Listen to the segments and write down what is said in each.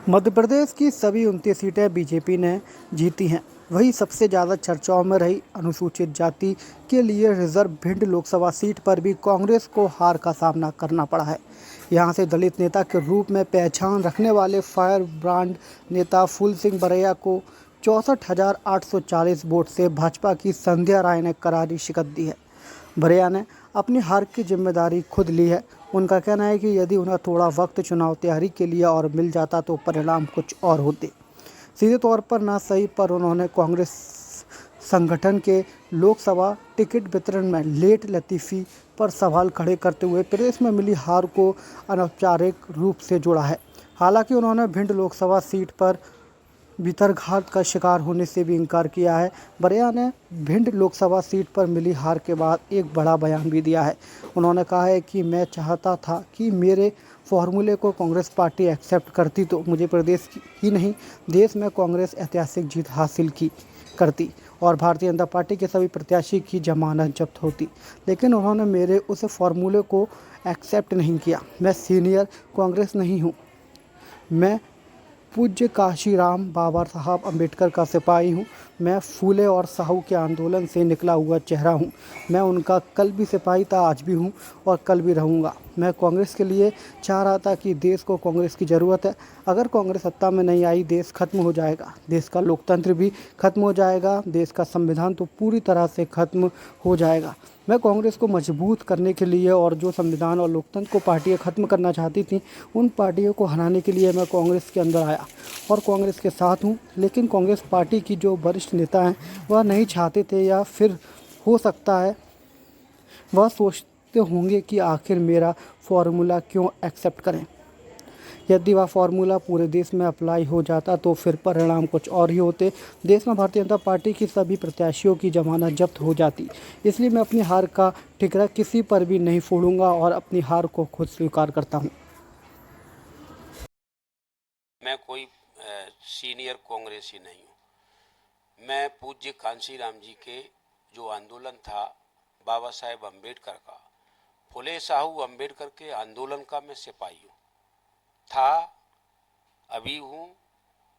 मध्य प्रदेश की सभी 29 सीटें बीजेपी ने जीती हैं। वहीं सबसे ज़्यादा चर्चाओं में रही अनुसूचित जाति के लिए रिजर्व भिंड लोकसभा सीट पर भी कांग्रेस को हार का सामना करना पड़ा है। यहां से दलित नेता के रूप में पहचान रखने वाले फायर ब्रांड नेता फूल सिंह बरैया को 64,840 वोट से भाजपा की संध्या राय ने करारी शिकस्त दी है। बरैया ने अपनी हार की जिम्मेदारी खुद ली है। उनका कहना है कि यदि उन्हें थोड़ा वक्त चुनाव तैयारी के लिए और मिल जाता तो परिणाम कुछ और होते। सीधे तौर पर ना सही पर उन्होंने कांग्रेस संगठन के लोकसभा टिकट वितरण में लेट लतीफ़ी पर सवाल खड़े करते हुए प्रदेश में मिली हार को अनौपचारिक रूप से जोड़ा है। हालांकि उन्होंने भिंड लोकसभा सीट पर भितरघात का शिकार होने से भी इनकार किया है। बरैया ने भिंड लोकसभा सीट पर मिली हार के बाद एक बड़ा बयान भी दिया है। उन्होंने कहा है कि मैं चाहता था कि मेरे फॉर्मूले को कांग्रेस पार्टी एक्सेप्ट करती तो मुझे प्रदेश ही नहीं देश में कांग्रेस ऐतिहासिक जीत हासिल की करती और भारतीय जनता पार्टी के सभी प्रत्याशी की जमानत जब्त होती। लेकिन उन्होंने मेरे उस फॉर्मूले को एक्सेप्ट नहीं किया। मैं सीनियर कांग्रेस नहीं हूँ। मैं पूज्य काशीराम बाबा साहब अम्बेडकर का सिपाही हूँ। मैं फूले और साहू के आंदोलन से निकला हुआ चेहरा हूँ। मैं उनका कल भी सिपाही था, आज भी हूँ और कल भी रहूँगा। मैं कांग्रेस के लिए चाह रहा था कि देश को कांग्रेस की ज़रूरत है। अगर कांग्रेस सत्ता में नहीं आई, देश खत्म हो जाएगा। देश का लोकतंत्र भी खत्म हो जाएगा। देश का संविधान तो पूरी तरह से खत्म हो जाएगा। मैं कांग्रेस को मजबूत करने के लिए और जो संविधान और लोकतंत्र को पार्टियां खत्म करना चाहती थीं, उन पार्टियों को हराने के लिए मैं कांग्रेस के अंदर आया और कांग्रेस के साथ हूं। लेकिन कांग्रेस पार्टी की जो वरिष्ठ नेता हैं वह नहीं चाहते थे, या फिर हो सकता है वह सोचते होंगे कि आखिर मेरा फॉर्मूला क्यों एक्सेप्ट करें। यदि वह फार्मूला पूरे देश में अप्लाई हो जाता तो फिर परिणाम कुछ और ही होते। देश में भारतीय जनता पार्टी की सभी प्रत्याशियों की जमानत जब्त हो जाती। इसलिए मैं अपनी हार का ठिकरा किसी पर भी नहीं फोड़ूंगा और अपनी हार को खुद स्वीकार करता हूं। मैं कोई सीनियर कांग्रेसी नहीं हूँ। मैं पूज्य कांशीराम जी के जो आंदोलन था बाबा साहेब अम्बेडकर का, फुले साहू अम्बेडकर के आंदोलन का मैं सिपाही हूँ। था, अभी हूँ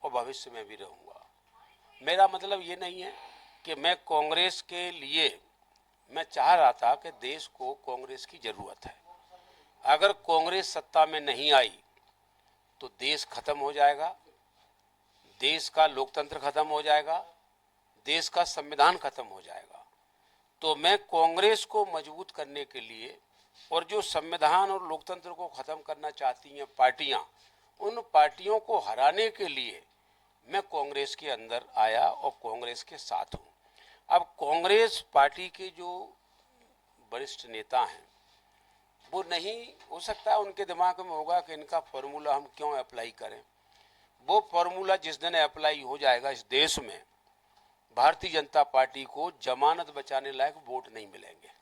और भविष्य में भी रहूँगा। मेरा मतलब ये नहीं है कि मैं कांग्रेस के लिए, मैं चाह रहा था कि देश को कांग्रेस की ज़रूरत है। अगर कांग्रेस सत्ता में नहीं आई तो देश खत्म हो जाएगा, देश का लोकतंत्र खत्म हो जाएगा, देश का संविधान खत्म हो जाएगा। तो मैं कांग्रेस को मजबूत करने के लिए और जो संविधान और लोकतंत्र को खत्म करना चाहती हैं पार्टियां, उन पार्टियों को हराने के लिए मैं कांग्रेस के अंदर आया और कांग्रेस के साथ हूं। अब कांग्रेस पार्टी के जो वरिष्ठ नेता हैं वो नहीं, हो सकता है उनके दिमाग में होगा कि इनका फॉर्मूला हम क्यों अप्लाई करें। वो फॉर्मूला जिस दिन अप्लाई हो जाएगा इस देश में, भारतीय जनता पार्टी को जमानत बचाने लायक वोट नहीं मिलेंगे।